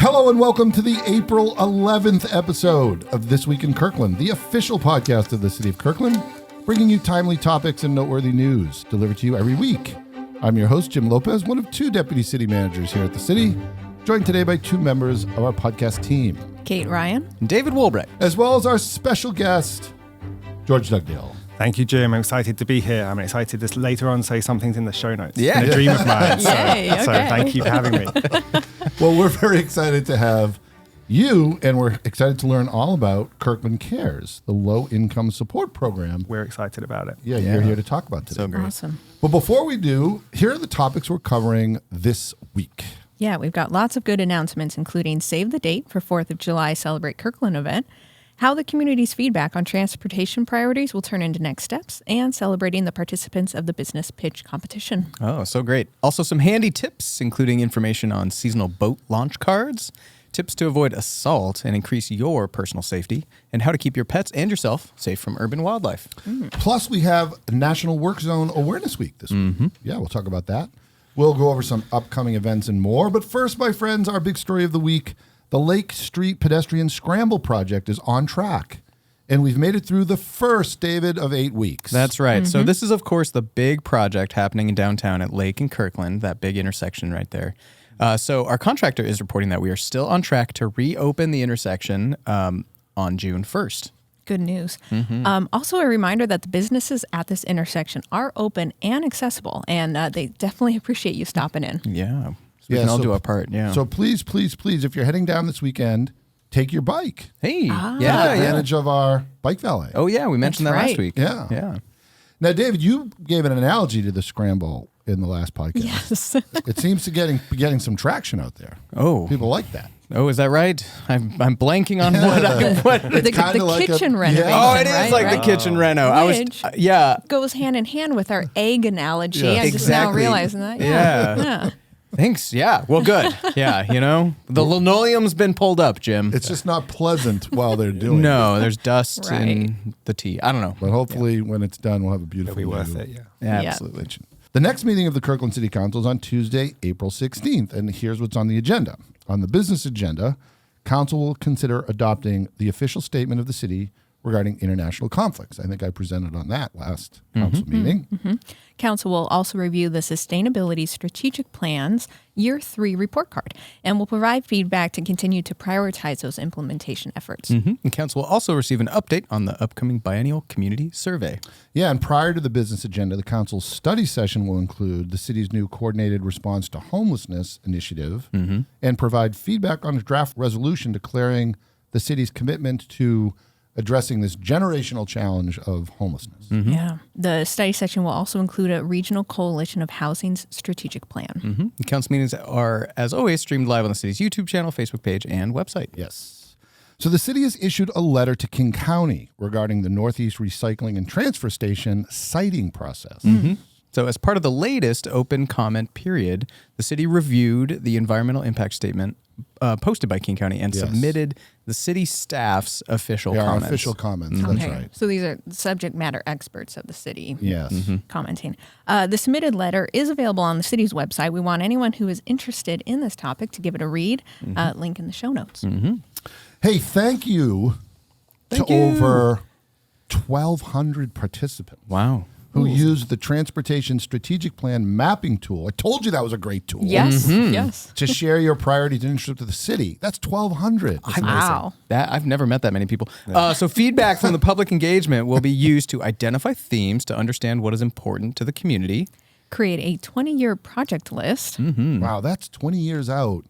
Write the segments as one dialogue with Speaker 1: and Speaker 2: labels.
Speaker 1: Hello and welcome to the April 11th episode of This Week in Kirkland, the official podcast of the City of Kirkland, bringing you timely topics and noteworthy news delivered to you every week. I'm your host, Jim Lopez, one of two deputy city managers here at the city, joined today by two members of our podcast team.
Speaker 2: Kate Ryan.
Speaker 3: And David Woolbright.
Speaker 1: As well as our special guest, George Dugdale.
Speaker 4: Thank you, Jim. I'm excited to be here. I'm excited to later on say some things in the show notes.
Speaker 3: Yeah.
Speaker 4: It's been a dream of mine.
Speaker 2: Yay,
Speaker 4: So
Speaker 2: okay.
Speaker 4: thank you for having me.
Speaker 1: Well, we're very excited to have you, and we're excited to learn all about Kirkland Cares, the low-income support program.
Speaker 4: We're excited about it.
Speaker 1: Yeah, you're here to talk about today.
Speaker 3: So great.
Speaker 2: Awesome.
Speaker 1: But before we do, here are the topics we're covering this week.
Speaker 2: Yeah, we've got lots of good announcements, including save the date for 4th of July Celebrate Kirkland event, how the community's feedback on transportation priorities will turn into next steps, and celebrating the participants of the business pitch competition.
Speaker 3: Oh, so great. Also some handy tips, including information on seasonal boat launch cards, tips to avoid assault and increase your personal safety, and how to keep your pets and yourself safe from urban wildlife.
Speaker 1: Plus, we have National Work Zone Awareness Week this week. Yeah, we'll talk about that. We'll go over some upcoming events and more. But first, my friends, our big story of the week, the Lake Street Pedestrian Scramble project is on track. And we've made it through the first, David, of 8 weeks.
Speaker 3: That's right. So this is, of course, the big project happening in downtown at Lake and Kirkland, that big intersection right there. So our contractor is reporting that we are still on track to reopen the intersection on June 1st.
Speaker 2: Good news. Also, a reminder that the businesses at this intersection are open and accessible, and they definitely appreciate you stopping in.
Speaker 3: Yeah. So we can all do our part. Yeah.
Speaker 1: So please, please, please, if you're heading down this weekend, take your bike.
Speaker 3: Hey.
Speaker 1: Take
Speaker 3: Yeah.
Speaker 1: advantage of our bike valet.
Speaker 3: Oh, yeah. We mentioned
Speaker 2: That's
Speaker 3: that last
Speaker 2: right.
Speaker 3: week.
Speaker 1: Yeah.
Speaker 3: Yeah.
Speaker 1: Now, David, you gave an analogy to the scramble in the last podcast.
Speaker 2: Yes.
Speaker 1: It seems to be getting some traction out there.
Speaker 3: Oh.
Speaker 1: People like that.
Speaker 3: Oh, is that right? I'm blanking on what.
Speaker 2: the
Speaker 1: kinda like
Speaker 2: kitchen
Speaker 1: a-
Speaker 2: renovation.
Speaker 1: Yeah.
Speaker 3: Oh, it is
Speaker 2: right?
Speaker 3: like
Speaker 2: Right?
Speaker 3: the kitchen reno.
Speaker 2: Which
Speaker 3: Yeah.
Speaker 2: goes hand in hand with our egg analogy.
Speaker 1: Yes.
Speaker 2: I'm just now
Speaker 3: Exactly.
Speaker 2: realizing that.
Speaker 3: Yeah. Thanks. Yeah. Well, good. Yeah. You know, the linoleum's been pulled up, Jim.
Speaker 1: It's just not pleasant while they're doing it.
Speaker 3: No, there's dust
Speaker 2: Right.
Speaker 3: in the tea. I don't know.
Speaker 1: But hopefully when it's done, we'll have a
Speaker 4: It'll
Speaker 1: beautiful
Speaker 4: be worth
Speaker 1: new
Speaker 4: it, yeah.
Speaker 3: Yeah,
Speaker 2: Yeah.
Speaker 3: absolutely.
Speaker 1: The next meeting of the Kirkland City Council is on Tuesday, April 16th. And here's what's on the agenda. On the business agenda, Council will consider adopting the official statement of the city regarding international conflicts. I think I presented on that last council meeting.
Speaker 2: Council will also review the Sustainability Strategic Plan's Year 3 report card and will provide feedback to continue to prioritize those implementation efforts.
Speaker 3: And council will also receive an update on the upcoming biennial community survey.
Speaker 1: Yeah, and prior to the business agenda, the council's study session will include the city's new coordinated response to homelessness initiative and provide feedback on a draft resolution declaring the city's commitment to addressing this generational challenge of homelessness.
Speaker 2: Yeah. The study session will also include a regional coalition of housing's strategic plan.
Speaker 3: The council meetings are, as always, streamed live on the city's YouTube channel, Facebook page, and website.
Speaker 1: Yes. So the city has issued a letter to King County regarding the Northeast Recycling and Transfer Station siting process.
Speaker 3: So as part of the latest open comment period, the city reviewed the environmental impact statement posted by King County and
Speaker 1: Yes.
Speaker 3: submitted the city staff's official
Speaker 1: Yeah, our
Speaker 3: comments.
Speaker 1: official comments. That's right.
Speaker 2: So these are subject matter experts of the city
Speaker 1: Yes.
Speaker 2: commenting. The submitted letter is available on the city's website. We want anyone who is interested in this topic to give it a read. Link in the show notes.
Speaker 1: Hey, thank you to over 1,200 participants
Speaker 3: Wow.
Speaker 1: who used the Transportation Strategic Plan mapping tool. I told you that was a great tool.
Speaker 2: Yes. Yes.
Speaker 1: To share your priorities and interests with the city. That's 1,200. That's amazing.
Speaker 2: Wow.
Speaker 3: I've never met that many people. So feedback from the public engagement will be used to identify themes to understand what is important to the community.
Speaker 2: Create a 20-year project list.
Speaker 1: Wow, that's 20 years out.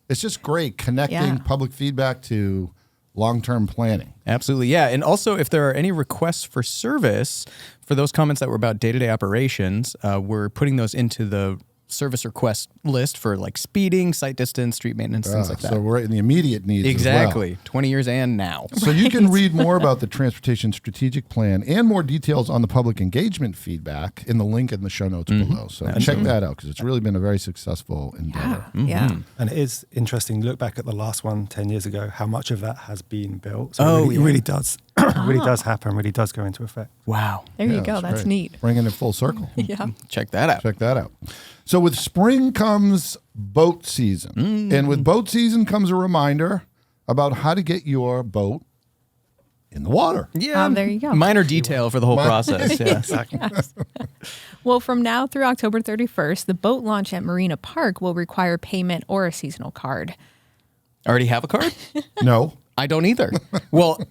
Speaker 1: It's just great connecting
Speaker 2: Yeah.
Speaker 1: public feedback to long-term planning.
Speaker 3: Absolutely, yeah. And also, if there are any requests for service for those comments that were about day-to-day operations, we're putting those into the service request list for like speeding, site distance, street maintenance, things like that.
Speaker 1: So we're in the immediate needs
Speaker 3: Exactly.
Speaker 1: as well.
Speaker 3: 20 years and now.
Speaker 1: So you can read more about the Transportation Strategic Plan and more details on the public engagement feedback in the link in the show notes below. So check that out because it's really been a very successful endeavor.
Speaker 2: Yeah.
Speaker 4: And it is interesting, look back at the last one 10 years ago, how much of that has been built. So
Speaker 3: Oh,
Speaker 4: it
Speaker 3: yeah.
Speaker 4: really does really does happen, really does go into effect.
Speaker 3: Wow.
Speaker 2: There you
Speaker 1: Yeah,
Speaker 2: go. That's
Speaker 1: great.
Speaker 2: neat.
Speaker 1: Bringing it full circle.
Speaker 2: Yeah.
Speaker 3: Check that out.
Speaker 1: Check that out. So with spring comes boat season. And with boat season comes a reminder about how to get your boat in the water.
Speaker 3: Yeah.
Speaker 2: There you go.
Speaker 3: Minor detail for the whole process. Yeah.
Speaker 4: Exactly.
Speaker 2: Well, from now through October 31st, the boat launch at Marina Park will require payment or a seasonal card.
Speaker 3: Already have a card?
Speaker 1: No.
Speaker 3: I don't either. Well,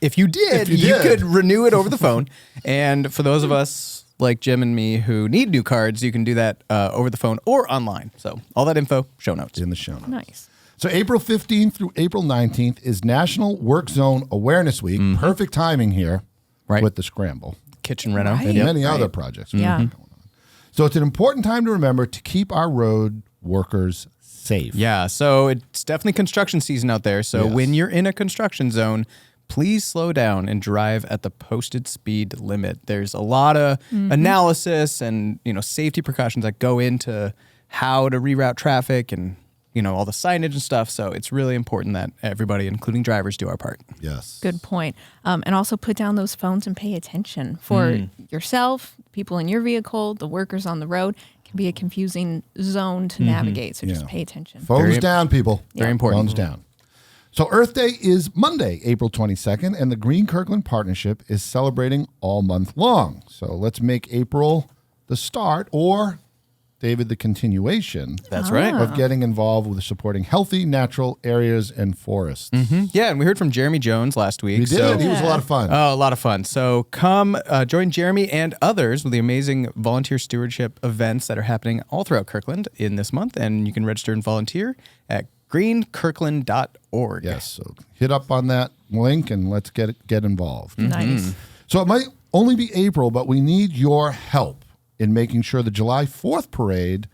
Speaker 3: if you did,
Speaker 1: you
Speaker 3: you
Speaker 1: did.
Speaker 3: could renew it over the phone. And for those of us like Jim and me who need new cards, you can do that over the phone or online. So all that info, show notes.
Speaker 1: In the show notes.
Speaker 2: Nice.
Speaker 1: So April 15th through April 19th is National Work Zone Awareness Week. Perfect timing here
Speaker 3: Right.
Speaker 1: with the Scramble
Speaker 3: Kitchen reno.
Speaker 2: Right.
Speaker 1: and
Speaker 3: Yep.
Speaker 1: many other projects.
Speaker 2: Yeah.
Speaker 1: going on. So it's an important time to remember to keep our road workers safe.
Speaker 3: Yeah, so it's definitely construction season out there. So
Speaker 1: Yes.
Speaker 3: when you're in a construction zone, please slow down and drive at the posted speed limit. There's a lot of analysis and safety precautions that go into how to reroute traffic and all the signage and stuff. So it's really important that everybody, including drivers, do our part.
Speaker 1: Yes.
Speaker 2: Good point. And also put down those phones and pay attention for yourself, people in your vehicle, the workers on the road. It can be a confusing zone to navigate. So just
Speaker 1: Yeah.
Speaker 2: pay attention.
Speaker 1: Phones
Speaker 3: Very-
Speaker 1: down, people.
Speaker 3: very important.
Speaker 1: Phones down. So Earth Day is Monday, April 22nd, and the Green Kirkland Partnership is celebrating all month long. So let's make April the start, or, David, the continuation
Speaker 3: That's right.
Speaker 1: of getting involved with supporting healthy natural areas and forests.
Speaker 3: Yeah, and we heard from Jeremy Jones last week.
Speaker 1: We did.
Speaker 3: So,
Speaker 1: He was a lot of fun.
Speaker 3: oh, a lot of fun. So come join Jeremy and others with the amazing volunteer stewardship events that are happening all throughout Kirkland in this month. And you can register and volunteer at greenkirkland.org.
Speaker 1: Yes. So hit up on that link and let's get involved.
Speaker 2: Nice.
Speaker 1: So it might only be April, but we need your help in making sure the July 4th parade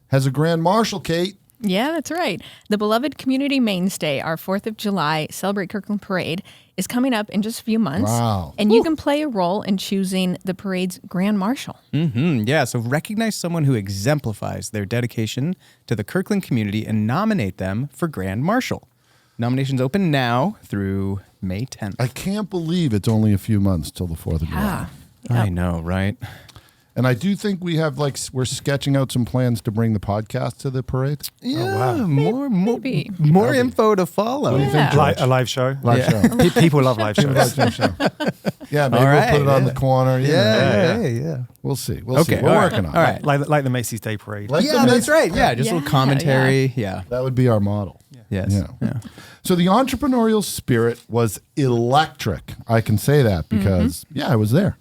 Speaker 1: has a Grand Marshal, Kate.
Speaker 2: Yeah, that's right. The beloved community mainstay, our 4th of July Celebrate Kirkland Parade, is coming up in just a few months.
Speaker 1: Wow.
Speaker 2: And you can play a role in choosing the parade's Grand Marshal.
Speaker 3: Yeah, so recognize someone who exemplifies their dedication to the Kirkland community and nominate them for Grand Marshal. Nominations open now through May 10th.
Speaker 1: I can't believe it's only a few months till the 4th of July.
Speaker 3: I know, right?
Speaker 1: And I do think we're sketching out some plans to bring the podcast to the parade.
Speaker 3: Yeah,
Speaker 2: Maybe.
Speaker 3: more info to follow.
Speaker 1: What do you think,
Speaker 2: Yeah.
Speaker 1: George?
Speaker 4: A live show.
Speaker 1: Live show.
Speaker 4: People love live shows.
Speaker 1: Live show. Yeah, maybe
Speaker 3: All
Speaker 1: we'll
Speaker 3: right,
Speaker 1: put it on
Speaker 3: yeah.
Speaker 1: the corner. you know.
Speaker 3: Yeah.
Speaker 1: We'll see. We'll see.
Speaker 3: Okay,
Speaker 1: We're
Speaker 3: all right,
Speaker 1: working on
Speaker 3: all
Speaker 1: it.
Speaker 3: right.
Speaker 4: Like the Macy's Day Parade.
Speaker 1: Like the
Speaker 3: Yeah, that's
Speaker 1: Macy's-
Speaker 3: right. Yeah, just a
Speaker 2: Yeah,
Speaker 3: little commentary. Yeah.
Speaker 1: That would be our model.
Speaker 3: Yes.
Speaker 1: Yeah. So the entrepreneurial spirit was electric. I can say that because, I was there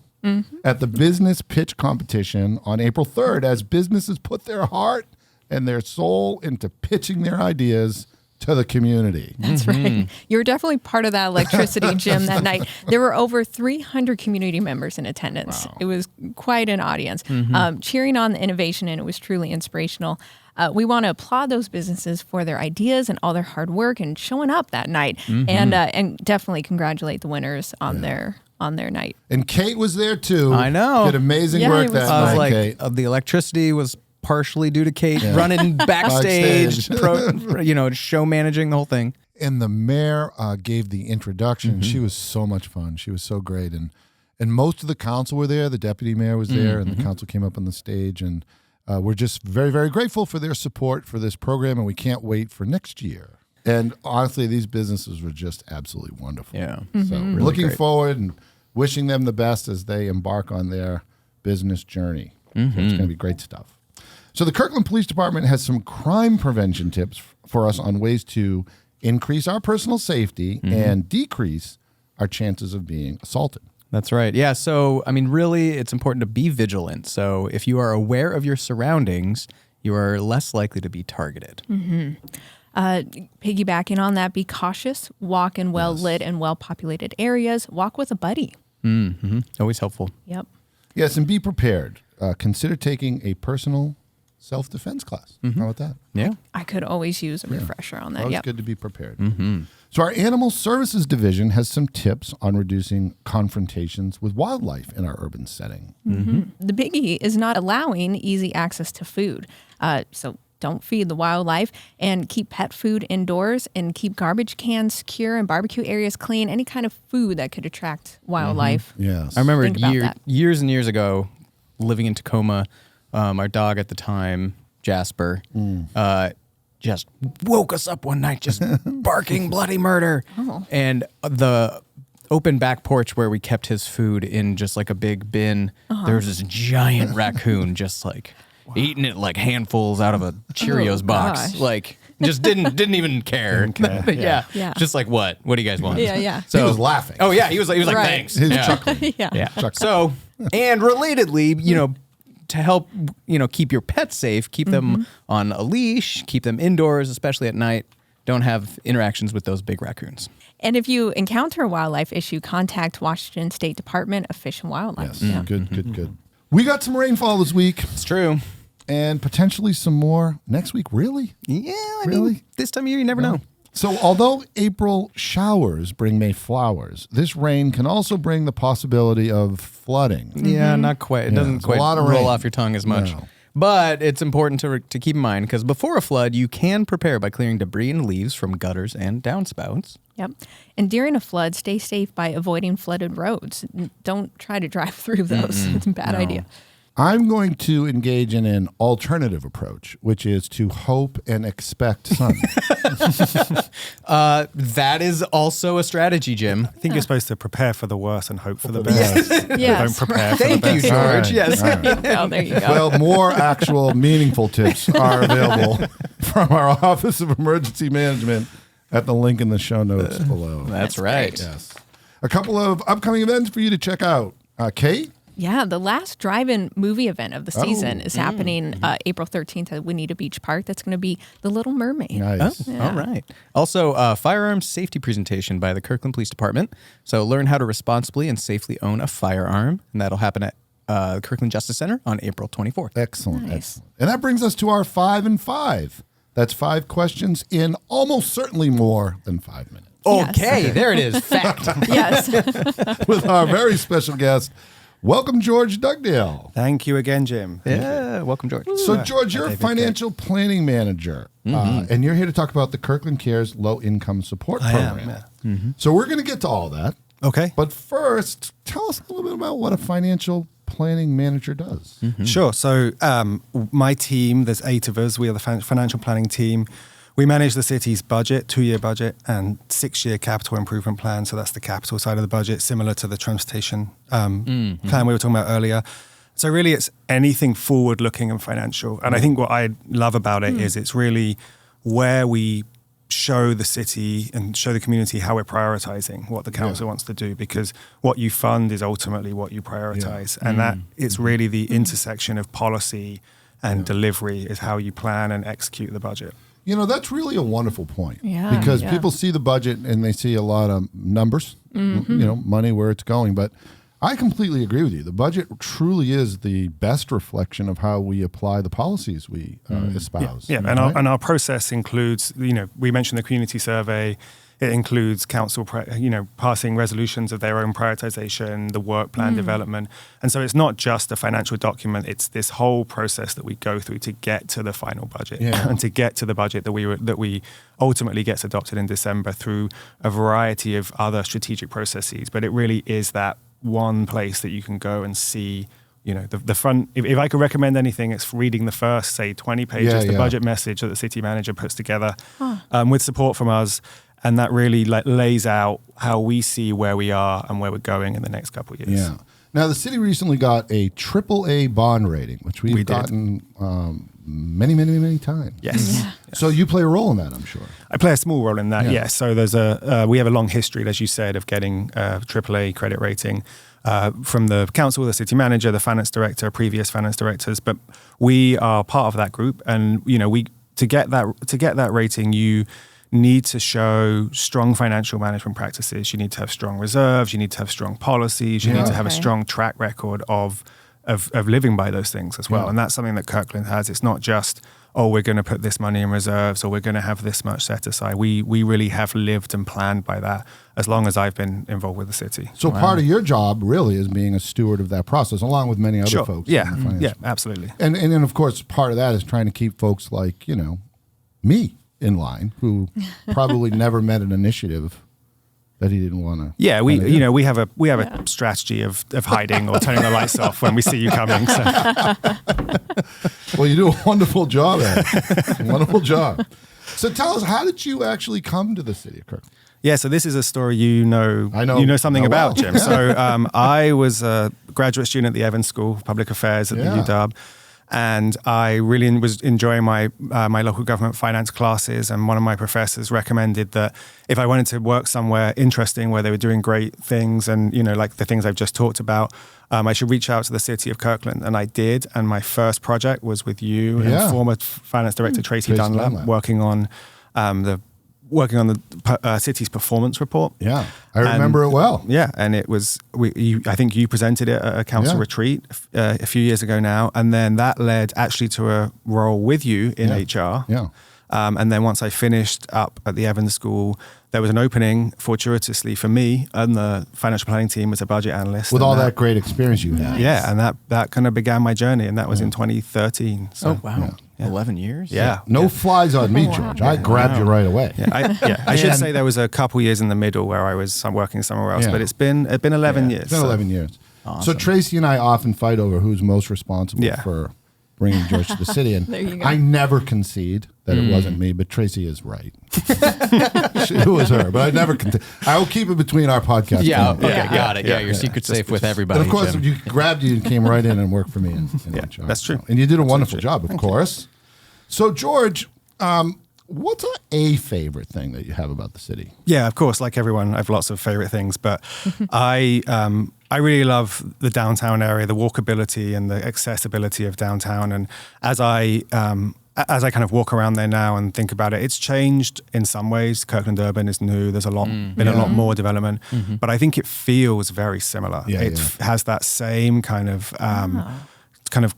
Speaker 1: at the business pitch competition on April 3rd as businesses put their heart and their soul into pitching their ideas to the community.
Speaker 2: That's right. You were definitely part of that electricity, Jim, that night. There were over 300 community members in attendance. It was quite an audience cheering on the innovation, and it was truly inspirational. We want to applaud those businesses for their ideas and all their hard work and showing up that night, and definitely congratulate the winners on their night.
Speaker 1: And Kate was there too.
Speaker 3: I know.
Speaker 1: Did amazing
Speaker 2: Yeah,
Speaker 1: work
Speaker 2: it was
Speaker 1: that
Speaker 3: I was
Speaker 1: night,
Speaker 3: like,
Speaker 1: Kate.
Speaker 3: the electricity was partially due to Kate running backstage, show managing the whole thing.
Speaker 1: And the mayor gave the introduction. She was so much fun. She was so great. And most of the council were there. The deputy mayor was there, and the council came up on the stage. And we're just very, very grateful for their support for this program, and we can't wait for next year. And honestly, these businesses were just absolutely wonderful.
Speaker 3: Yeah.
Speaker 1: So looking forward and wishing them the best as they embark on their business journey. So it's going to be great stuff. So the Kirkland Police Department has some crime prevention tips for us on ways to increase our personal safety and decrease our chances of being assaulted.
Speaker 3: That's right. Yeah. So, really, it's important to be vigilant. So, if you are aware of your surroundings, you are less likely to be targeted.
Speaker 2: Piggybacking on that, be cautious, walk in well-lit and well-populated areas, walk with a buddy.
Speaker 3: Always helpful.
Speaker 2: Yep.
Speaker 1: Yes, and be prepared. Consider taking a personal self-defense class. How about that?
Speaker 3: Yeah.
Speaker 2: I could always use a refresher on that.
Speaker 1: Always
Speaker 2: Yep.
Speaker 1: good to be prepared. So our Animal Services Division has some tips on reducing confrontations with wildlife in our urban setting.
Speaker 2: The biggie is not allowing easy access to food. So don't feed the wildlife, and keep pet food indoors, and keep garbage cans secure and barbecue areas clean. Any kind of food that could attract wildlife.
Speaker 1: Yes.
Speaker 3: I remember
Speaker 2: Think about that.
Speaker 3: years and years ago, living in Tacoma, our dog at the time, Jasper, just woke us up one night just barking bloody murder.
Speaker 2: Oh.
Speaker 3: And the open back porch where we kept his food in just like a big bin, there was this giant raccoon just like eating it like handfuls out of a Cheerios box.
Speaker 2: gosh.
Speaker 3: Like just didn't even care.
Speaker 4: care.
Speaker 3: Yeah. Just like what do you guys want?
Speaker 2: Yeah.
Speaker 1: He was laughing.
Speaker 3: Oh yeah, he was like
Speaker 2: Right.
Speaker 3: thanks.
Speaker 1: He was
Speaker 3: Yeah.
Speaker 1: chuckling.
Speaker 2: Yeah.
Speaker 3: So, and relatedly, to help, keep your pets safe, keep them on a leash, keep them indoors, especially at night. Don't have interactions with those big raccoons.
Speaker 2: And if you encounter a wildlife issue, contact Washington State Department of Fish and Wildlife.
Speaker 1: Yes. Good. We got some rainfall this week
Speaker 3: It's true.
Speaker 1: and potentially some more next week. Really?
Speaker 3: Yeah, I
Speaker 1: Really?
Speaker 3: mean, this time of year, you never know.
Speaker 1: So, although April showers bring May flowers, this rain can also bring the possibility of flooding.
Speaker 3: Yeah, not quite. It
Speaker 1: Yeah,
Speaker 3: doesn't
Speaker 1: it's a
Speaker 3: quite
Speaker 1: lot of
Speaker 3: roll
Speaker 1: rain.
Speaker 3: off your tongue as much.
Speaker 1: No.
Speaker 3: But it's important to keep in mind because before a flood, you can prepare by clearing debris and leaves from gutters and downspouts.
Speaker 2: Yep. And during a flood, stay safe by avoiding flooded roads. Don't try to drive through those. It's a bad idea.
Speaker 1: I'm going to engage in an alternative approach, which is to hope and expect sun.
Speaker 3: That is also a strategy, Jim.
Speaker 4: I think you're supposed to prepare for the worst and hope for the best.
Speaker 2: Yes.
Speaker 4: Don't prepare for the
Speaker 3: Thank you,
Speaker 4: best.
Speaker 3: George.
Speaker 1: All right.
Speaker 3: Yes.
Speaker 1: All right.
Speaker 2: Oh, there you go.
Speaker 1: Well, more actual meaningful tips are available from our Office of Emergency Management at the link in the show notes below.
Speaker 3: That's right.
Speaker 1: Yes. A couple of upcoming events for you to check out. Kate?
Speaker 2: Yeah, the last drive-in movie event of the season is happening April 13th at Winnetka Beach Park. That's going to be The Little Mermaid.
Speaker 1: Nice.
Speaker 3: All right. Also, firearms safety presentation by the Kirkland Police Department. So learn how to responsibly and safely own a firearm, and that'll happen at Kirkland Justice Center on April 24th.
Speaker 1: Excellent.
Speaker 2: Nice.
Speaker 1: Excellent. And that brings us to our 5 and 5. That's 5 questions in almost certainly more than 5 minutes.
Speaker 3: Okay, there it is. Fact.
Speaker 2: Yes.
Speaker 1: With our very special guest, welcome, George Dugdale.
Speaker 4: Thank you again, Jim.
Speaker 3: Yeah, welcome, George.
Speaker 1: So, George, you're a
Speaker 4: David
Speaker 1: financial planning manager, and you're here to talk about the Kirkland Cares Low Income Support
Speaker 4: I am,
Speaker 1: Program.
Speaker 4: yeah.
Speaker 1: So, we're going to get to all that.
Speaker 4: Okay.
Speaker 1: But first, tell us a little bit about what a financial planning manager does.
Speaker 4: Sure. So my team, there's 8 of us. We are the financial planning team. We manage the city's budget, 2-year budget, and 6-year capital improvement plan. So that's the capital side of the budget, similar to the transportation plan we were talking about earlier. So really, it's anything forward-looking and financial. And I think what I love about it is it's really where we show the city and show the community how we're prioritizing what the council wants to do, because what you fund is ultimately what you prioritize. And that it's really the intersection of policy and delivery is how you plan and execute the budget.
Speaker 1: You know, that's really a wonderful point.
Speaker 2: Yeah,
Speaker 1: Because
Speaker 2: yeah.
Speaker 1: people see the budget and they see a lot of numbers, money, where it's going. But I completely agree with you. The budget truly is the best reflection of how we apply the policies we espouse.
Speaker 4: Yeah, and our process includes, we mentioned the community survey. It includes council, passing resolutions of their own prioritization, the work plan development. And so it's not just a financial document, it's this whole process that we go through to get to the final budget and to get to the budget that we ultimately gets adopted in December through a variety of other strategic processes. But it really is that one place that you can go and see, the front. If I could recommend anything, it's reading the first, say, 20 pages, the budget message that the city manager puts together with support from us. And that really lays out how we see where we are and where we're going in the next couple of years.
Speaker 1: Yeah. Now, the city recently got a AAA bond rating, which we've gotten many times.
Speaker 4: Yes.
Speaker 2: Yeah.
Speaker 1: So you play a role in that, I'm sure.
Speaker 4: I play a small role in that,
Speaker 1: Yeah.
Speaker 4: yes. So there's we have a long history, as you said, of getting AAA credit rating from the council, the city manager, the finance director, previous finance directors. But we are part of that group. And, to get that rating, you need to show strong financial management practices. You need to have strong reserves. You need to have strong policies. You need to have a strong track record of of living by those things as well.
Speaker 1: Yeah.
Speaker 4: And that's something that Kirkland has. It's not just, oh, we're going to put this money in reserves or we're going to have this much set aside. We really have lived and planned by that as long as I've been involved with the city.
Speaker 1: So part of your job really is being a steward of that process, along with many other folks.
Speaker 4: Yeah,
Speaker 1: in the finance.
Speaker 4: yeah, absolutely.
Speaker 1: And then, of course, part of that is trying to keep folks like, me in line, who probably never met an initiative that he didn't want to.
Speaker 4: Yeah, we have a strategy of hiding or turning the lights off when we see you coming. So.
Speaker 1: Well, you do a wonderful job at it. Wonderful job. So tell us, how did you actually come to the city of Kirkland?
Speaker 4: Yeah, so this is a story
Speaker 1: I know
Speaker 4: something
Speaker 1: well.
Speaker 4: about, Jim. So I was a graduate student at the Evans School of Public Affairs at the UW. And I really was enjoying my local government finance classes. And one of my professors recommended that if I wanted to work somewhere interesting where they were doing great things and, like the things I've just talked about, I should reach out to the city of Kirkland. And I did. And my first project was with you and former finance director Tracy Dunlap working on the city's performance report.
Speaker 1: Yeah, I remember it well.
Speaker 4: Yeah, and it was, I think you presented it at a council retreat a few years ago now, and then that led actually to a role with you in HR.
Speaker 1: Yeah.
Speaker 4: And then once I finished up at the Evans School, there was an opening fortuitously for me on the financial planning team as a budget analyst.
Speaker 1: With all that great experience you had.
Speaker 4: Yeah, and that kind of began my journey, and that was in 2013. So,
Speaker 3: Oh, wow.
Speaker 1: Yeah.
Speaker 3: 11 years?
Speaker 4: Yeah.
Speaker 1: No flies on me, George. I grabbed you right away.
Speaker 4: I should say there was a couple years in the middle where I was working somewhere else, but it's been 11 years.
Speaker 1: It's been 11 years. Awesome. So Tracy and I often fight over who's most responsible for bringing George to the city. And
Speaker 2: There you go.
Speaker 1: I never concede that it wasn't me, but Tracy is right. It was her, but I never concede. I will keep it between our podcast.
Speaker 3: Yeah, okay, got it. Yeah, your secret's safe with everybody.
Speaker 1: And of course,
Speaker 3: Jim.
Speaker 1: you grabbed you and came right in and worked for me. In HR.
Speaker 4: that's true.
Speaker 1: And you did a wonderful job, of course. So, George, what's a favorite thing that you have about the city?
Speaker 4: Yeah, of course. Like everyone, I have lots of favorite things, but I really love the downtown area, the walkability and the accessibility of downtown. And as I kind of walk around there now and think about it, it's changed in some ways. Kirkland Urban is new. There's been a lot more development, but I think it feels very similar. It has that same kind of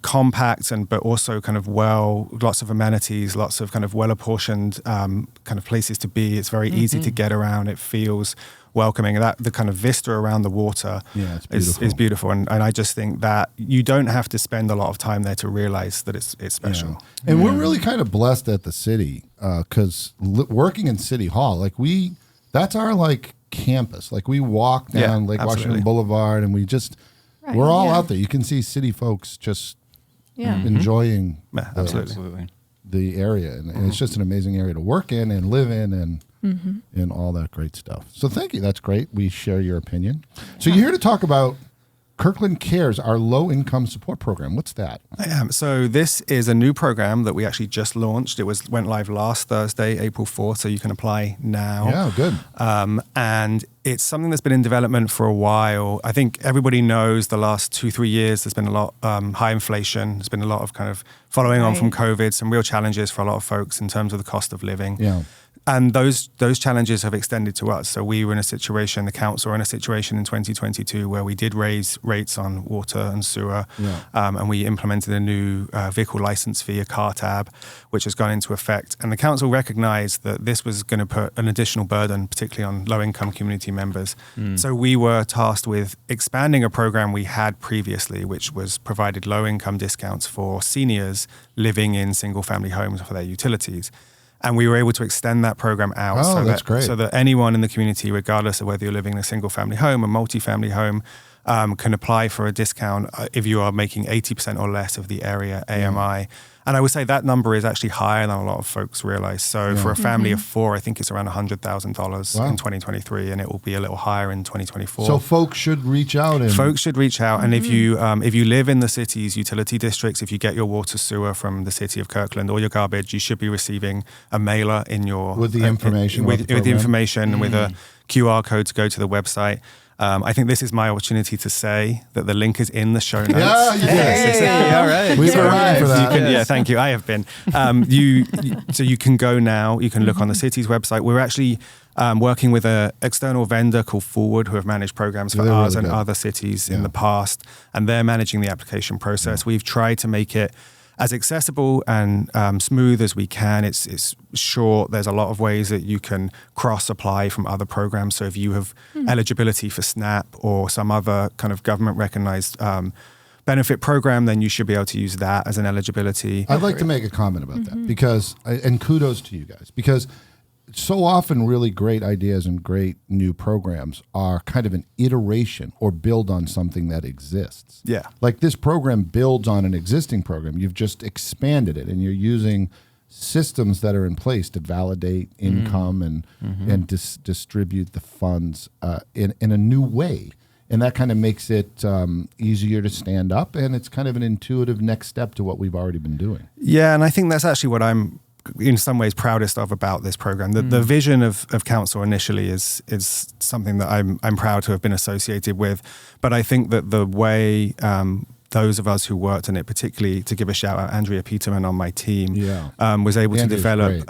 Speaker 4: compact but also kind of lots of amenities, lots of kind of well-apportioned kind of places to be. It's very easy to get around. It feels welcoming. The kind of vista around the water is beautiful. And I just think that you don't have to spend a lot of time there to realize that it's special.
Speaker 1: Yeah. And we're really kind of blessed at the city because working in City Hall, that's our campus. We walk down Lake Washington Boulevard and we're all out there. You can see city folks just enjoying the area. And it's just an amazing area to work in and live in and all that great stuff. So thank you. That's great. We share your opinion. So you're here to talk about Kirkland Cares, our low-income support program. What's that?
Speaker 4: So this is a new program that we actually just launched. It went live last Thursday, April 4th, so you can apply now.
Speaker 1: Yeah, good.
Speaker 4: And it's something that's been in development for a while. I think everybody knows the last 2-3 years there's been a lot high inflation. There's been a lot of kind of following on from COVID, some real challenges for a lot of folks in terms of the cost of living.
Speaker 1: Yeah.
Speaker 4: And those challenges have extended to us. So we were in a situation, the council were in a situation in 2022 where we did raise rates on water and sewer.
Speaker 1: Yeah.
Speaker 4: And we implemented a new vehicle license fee, a car tab, which has gone into effect. And the council recognized that this was going to put an additional burden, particularly on low-income community members. So we were tasked with expanding a program we had previously, which was provided low-income discounts for seniors living in single-family homes for their utilities. And we were able to extend that program out so that anyone in the community, regardless of whether you're living in a single family home or multi-family home, can apply for a discount if you are making 80% or less of the area AMI. And I would say that number is actually higher than a lot of folks realize. So for a family of 4, I think it's around $100,000 in 2023, and it will be a little higher in 2024.
Speaker 1: So folks should reach out.
Speaker 4: And if you live in the city's utility districts, if you get your water, sewer from the city of Kirkland or your garbage, you should be receiving a mailer in your
Speaker 1: with the information
Speaker 4: with the information and with a QR code to go to the website. I think this is my opportunity to say that the link is in the show notes.
Speaker 1: Yeah, you did.
Speaker 3: Hey, all right.
Speaker 1: We've arrived for that.
Speaker 4: Yeah, thank you. I have been. So you can go now. You can look on the city's website. We're actually working with an external vendor called Forward, who have managed programs for ours and other cities in the past, and they're managing the application process. We've tried to make it as accessible and smooth as we can. It's short. There's a lot of ways that you can cross-apply from other programs. So if you have eligibility for SNAP or some other kind of government-recognized benefit program, then you should be able to use that as an eligibility.
Speaker 1: I'd like to make a comment about that because, and kudos to you guys, because so often really great ideas and great new programs are kind of an iteration or build on something that exists.
Speaker 4: Yeah.
Speaker 1: Like this program builds on an existing program. You've just expanded it and you're using systems that are in place to validate income and distribute the funds in a new way. And that kind of makes it easier to stand up, and it's kind of an intuitive next step to what we've already been doing.
Speaker 4: Yeah, and I think that's actually what I'm in some ways proudest of about this program. The vision of council initially is something that I'm proud to have been associated with. But I think that the way those of us who worked on it, particularly to give a shout out, Andrea Peterman on my team, was able to develop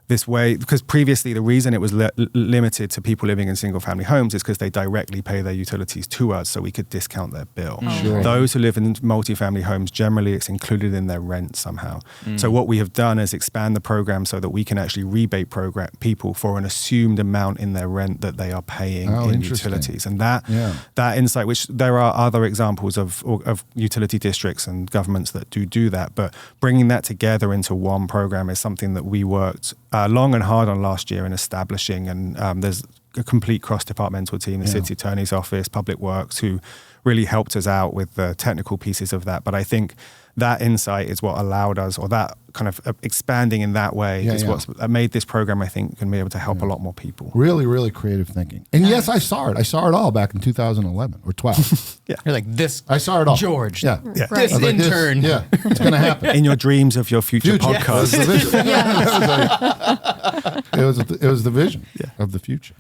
Speaker 4: this way, because previously the reason it was limited to people living in single family homes is because they directly pay their utilities to us, so we could discount their bill.
Speaker 1: Sure.
Speaker 4: Those who live in multi-family homes, generally it's included in their rent somehow. So what we have done is expand the program so that we can actually rebate people for an assumed amount in their rent that they are paying in utilities. And that insight, which there are other examples of utility districts and governments that do that, but bringing that together into one program is something that we worked long and hard on last year in establishing, and there's a complete cross-departmental team, the City Attorney's Office, Public Works, who really helped us out with the technical pieces of that. But I think that insight is what allowed us, or that kind of expanding in that way is what's made this program, I think, can be able to help a lot more people.
Speaker 1: Really, really creative thinking. And yes, I saw it. I saw it all back in 2011 or 12.
Speaker 3: You're like, this
Speaker 1: I saw it all.
Speaker 3: George.
Speaker 1: Yeah.
Speaker 2: Right.
Speaker 3: This
Speaker 1: I was like,
Speaker 3: intern.
Speaker 1: it's going to happen.
Speaker 4: In your dreams of your future podcast.
Speaker 1: It was the vision of the future.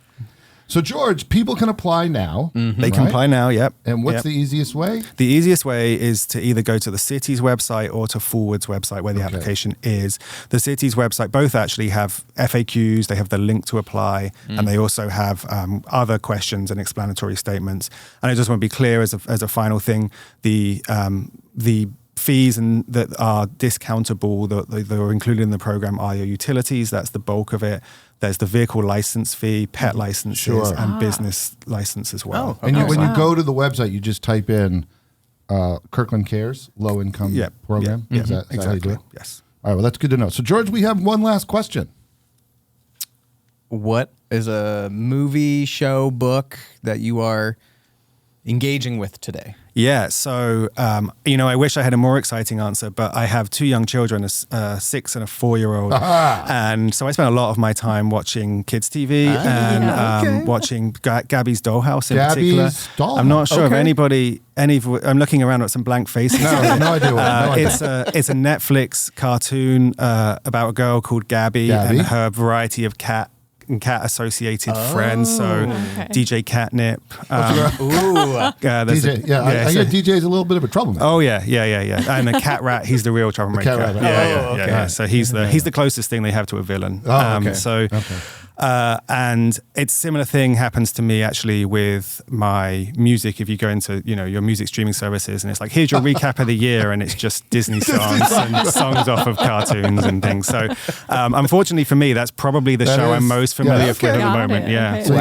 Speaker 1: So, George, people can apply now.
Speaker 4: They can apply now, yep.
Speaker 1: And what's the easiest way?
Speaker 4: The easiest way is to either go to the city's website or to Forward's website where the application is. The city's website both actually have FAQs, they have the link to apply, and they also have other questions and explanatory statements. And I just want to be clear as a final thing, the fees that are discountable that are included in the program are your utilities. That's the bulk of it. There's the vehicle license fee, pet licenses, and business license as well.
Speaker 1: And when you go to the website, you just type in Kirkland Cares, low income program. Is that how you do it?
Speaker 4: Yes.
Speaker 1: All right, well, that's good to know. So, George, we have one last question.
Speaker 3: What is a movie, show, book that you are engaging with today?
Speaker 4: Yeah, so, I wish I had a more exciting answer, but I have two young children, a 6 and a 4-year-old. And so I spent a lot of my time watching kids' TV and watching Gabby's Dollhouse in particular.
Speaker 1: Dollhouse.
Speaker 4: I'm not sure if I'm looking around at some blank faces.
Speaker 1: No idea.
Speaker 4: It's a Netflix cartoon about a girl called Gabby and her variety of cat associated friends, so DJ Catnip.
Speaker 1: DJ, I hear DJ is a little bit of a troublemaker.
Speaker 4: Oh yeah. And the cat rat, he's the real troublemaker. Yeah. So he's the closest thing they have to a villain. And it's similar thing happens to me actually with my music. If you go into your music streaming services and it's like, here's your recap of the year, and it's just Disney songs and songs off of cartoons and things. So unfortunately for me, that's probably the show I'm most familiar with at the moment. Yeah.
Speaker 1: So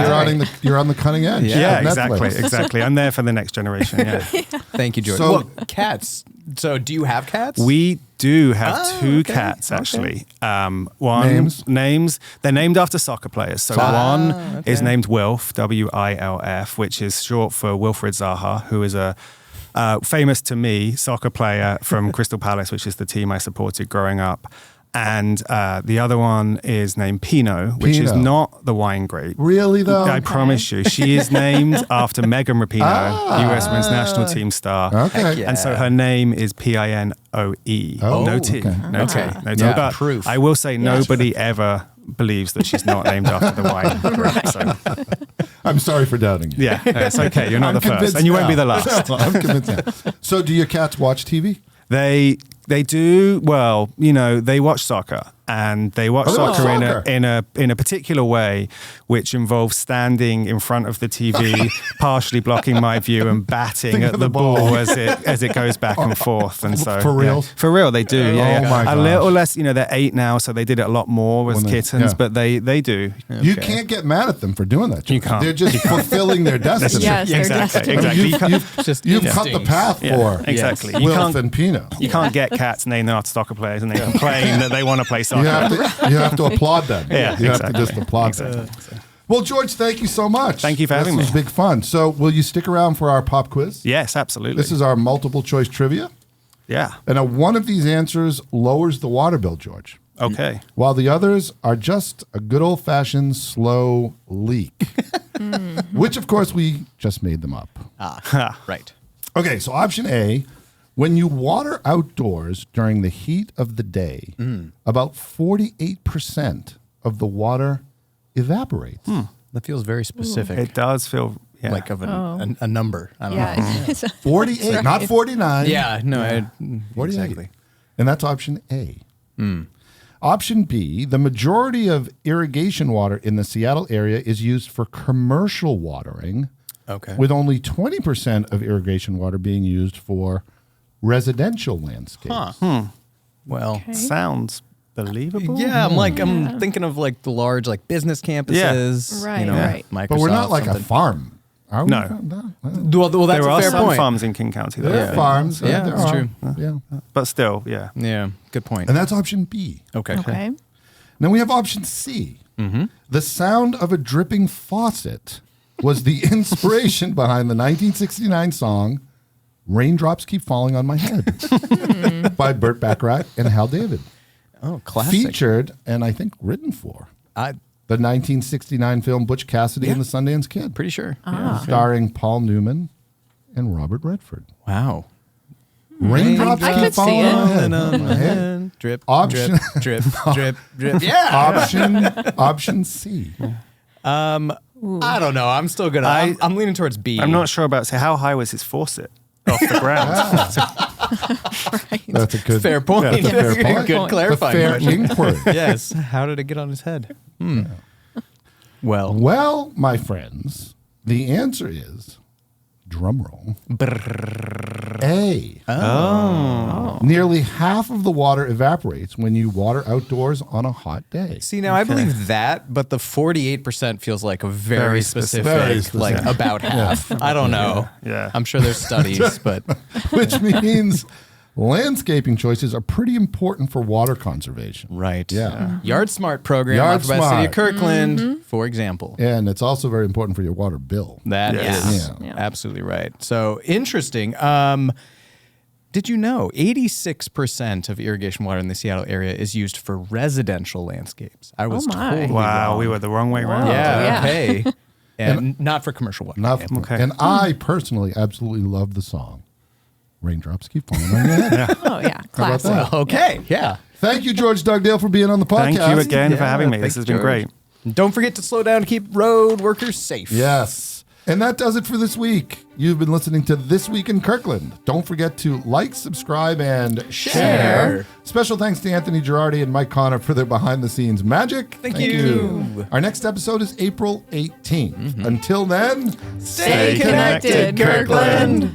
Speaker 1: you're on the cutting edge.
Speaker 4: Yeah, exactly. I'm there for the next generation. Yeah.
Speaker 3: Thank you, George.
Speaker 1: So,
Speaker 3: cats. So do you have cats?
Speaker 4: We do have two cats, actually. Names. They're named after soccer players. So one is named Wilf, W-I-L-F, which is short for Wilfried Zaha, who is a famous to me soccer player from Crystal Palace, which is the team I supported growing up. And the other one is named Pinot, which is not the wine grape.
Speaker 1: Really, though?
Speaker 4: I promise you. She is named after Megan Rapinoe, US Men's National Team star.
Speaker 1: Okay.
Speaker 4: And so her name is Pinoe. No T. No T. But
Speaker 3: proof.
Speaker 4: I will say nobody ever believes that she's not named after the wine grape. So.
Speaker 1: I'm sorry for doubting you.
Speaker 4: Yeah, it's okay. You're not
Speaker 1: I'm
Speaker 4: the first,
Speaker 1: convinced
Speaker 4: and you won't be
Speaker 1: now.
Speaker 4: the last.
Speaker 1: I'm convinced now. So do your cats watch TV?
Speaker 4: They do. Well, they watch soccer, and they watch
Speaker 1: Oh, they watch
Speaker 4: soccer
Speaker 1: soccer.
Speaker 4: in a particular way, which involves standing in front of the TV, partially blocking my view, and batting at the ball as it goes back and forth. And so,
Speaker 1: For real?
Speaker 4: for real, they do.
Speaker 1: Oh
Speaker 4: Yeah,
Speaker 1: my
Speaker 4: a
Speaker 1: gosh.
Speaker 4: little less. They're 8 now, so they did it a lot more as
Speaker 1: When they-
Speaker 4: kittens,
Speaker 1: yeah.
Speaker 4: but they do.
Speaker 1: You can't get mad at them for doing that.
Speaker 4: You
Speaker 1: George.
Speaker 4: can't.
Speaker 1: They're just fulfilling their destiny.
Speaker 2: Yes, they're
Speaker 4: Exactly.
Speaker 2: destined.
Speaker 1: I mean,
Speaker 4: Exactly.
Speaker 1: you've cut the path
Speaker 4: Yeah,
Speaker 1: for
Speaker 4: exactly.
Speaker 3: Yes.
Speaker 4: You
Speaker 1: Wilf
Speaker 4: can't
Speaker 1: and Pino.
Speaker 4: You can't get cats and they know how to soccer players and they complain that they want to play soccer.
Speaker 1: You have to applaud them.
Speaker 4: Yeah,
Speaker 1: you have to
Speaker 4: exactly.
Speaker 1: just applaud them. Well, George, thank you so much.
Speaker 4: Thank you for having
Speaker 1: This was
Speaker 4: me.
Speaker 1: big fun. So, will you stick around for our pop quiz?
Speaker 4: Yes, absolutely.
Speaker 1: This is our multiple choice trivia.
Speaker 4: yeah.
Speaker 1: And one of these answers lowers the water bill, George,
Speaker 4: Okay.
Speaker 1: while the others are just a good old fashioned slow leak, which, of course, we just made them up.
Speaker 3: Right.
Speaker 1: Okay, so option A, when you water outdoors during the heat of the day, about 48% of the water evaporates.
Speaker 3: That feels very specific.
Speaker 4: It does feel
Speaker 3: Like of a number. I don't know.
Speaker 2: Yeah. it's-
Speaker 1: 48, not 49.
Speaker 3: Yeah, no,
Speaker 1: 48.
Speaker 3: exactly.
Speaker 1: And that's option A. Option B, the majority of irrigation water in the Seattle area is used for commercial watering,
Speaker 3: Okay.
Speaker 1: with only 20% of irrigation water being used for residential landscapes.
Speaker 3: Well,
Speaker 4: sounds believable.
Speaker 3: yeah, I'm thinking of like the large like business campuses.
Speaker 2: Right,
Speaker 3: you know,
Speaker 2: right.
Speaker 3: Microsoft,
Speaker 1: But we're not like a
Speaker 3: something.
Speaker 1: farm. Are we?
Speaker 4: No.
Speaker 3: Well, that's
Speaker 4: There
Speaker 3: a
Speaker 4: are
Speaker 3: fair
Speaker 4: some
Speaker 3: point.
Speaker 4: farms in King County, though.
Speaker 1: There are farms.
Speaker 3: Yeah,
Speaker 1: there
Speaker 3: that's
Speaker 1: are.
Speaker 3: true.
Speaker 1: Yeah.
Speaker 4: But still, yeah.
Speaker 3: Yeah, good point.
Speaker 1: And that's option B.
Speaker 3: Okay.
Speaker 2: Okay.
Speaker 1: Then we have option C. The sound of a dripping faucet was the inspiration behind the 1969 song Raindrops Keep Falling on My Head by Burt Bacharach and Hal David.
Speaker 3: Oh, classic.
Speaker 1: Featured and I think written for
Speaker 3: I
Speaker 1: the 1969 film Butch Cassidy and the Sundance Kid,
Speaker 3: pretty sure.
Speaker 1: starring Paul Newman and Robert Redford.
Speaker 3: Wow.
Speaker 1: Raindrops
Speaker 2: I
Speaker 1: keep
Speaker 2: could see
Speaker 1: falling
Speaker 2: it.
Speaker 1: on my head.
Speaker 3: Drip,
Speaker 1: Option-
Speaker 3: drip, drip, drip, drip. Yeah.
Speaker 1: Option C.
Speaker 3: I don't know. I'm still gonna. I'm leaning towards B.
Speaker 4: I'm not sure about, how high was his faucet off the ground?
Speaker 1: That's a good
Speaker 3: Fair point.
Speaker 1: That's a fair point.
Speaker 3: Good
Speaker 1: The
Speaker 3: clarifying
Speaker 1: fair
Speaker 3: question.
Speaker 1: inquiry.
Speaker 3: Yes. How did it get on his head? Well,
Speaker 1: Well, my friends, the answer is drum roll. A.
Speaker 3: Oh.
Speaker 1: Nearly half of the water evaporates when you water outdoors on a hot day.
Speaker 3: see, now I believe that, but the 48% feels like a very
Speaker 4: Very
Speaker 3: specific,
Speaker 4: specific.
Speaker 1: Very
Speaker 3: like
Speaker 1: specific.
Speaker 3: about half. I don't know.
Speaker 4: Yeah.
Speaker 3: I'm sure there's studies, but
Speaker 1: Which means landscaping choices are pretty important for water conservation.
Speaker 3: right.
Speaker 1: Yeah.
Speaker 3: Yard Smart program
Speaker 1: Yard
Speaker 3: offered by the City of
Speaker 1: Smart.
Speaker 3: Kirkland, for example.
Speaker 1: And it's also very important for your water bill.
Speaker 3: That
Speaker 4: Yes.
Speaker 3: is
Speaker 2: Yeah.
Speaker 3: absolutely right. So interesting. Did you know 86% of irrigation water in the Seattle area is used for residential landscapes? I was
Speaker 2: my.
Speaker 3: totally
Speaker 4: Wow,
Speaker 3: wrong.
Speaker 4: we were the wrong way around.
Speaker 3: Yeah,
Speaker 2: Yeah.
Speaker 3: okay. And not for commercial water.
Speaker 1: Not
Speaker 3: Yeah.
Speaker 4: Okay.
Speaker 1: And I personally absolutely love the song. Raindrops keep falling on your head.
Speaker 2: Oh, yeah.
Speaker 1: How about
Speaker 2: Classic.
Speaker 1: that?
Speaker 3: Okay, yeah.
Speaker 1: Thank you, George Dugdale, for being on the podcast.
Speaker 4: Thank you again for
Speaker 3: Yeah,
Speaker 4: having me. This
Speaker 3: thanks,
Speaker 4: has been
Speaker 3: George.
Speaker 4: great.
Speaker 3: Don't forget to slow down to keep road workers safe.
Speaker 1: Yes. And that does it for this week. You've been listening to This Week in Kirkland. Don't forget to like, subscribe, and share. Special thanks to Anthony Girardi and Mike Connor for their behind-the-scenes magic.
Speaker 3: Thank you.
Speaker 1: Our next episode is April 18th. Until then,
Speaker 2: Stay connected, Kirkland.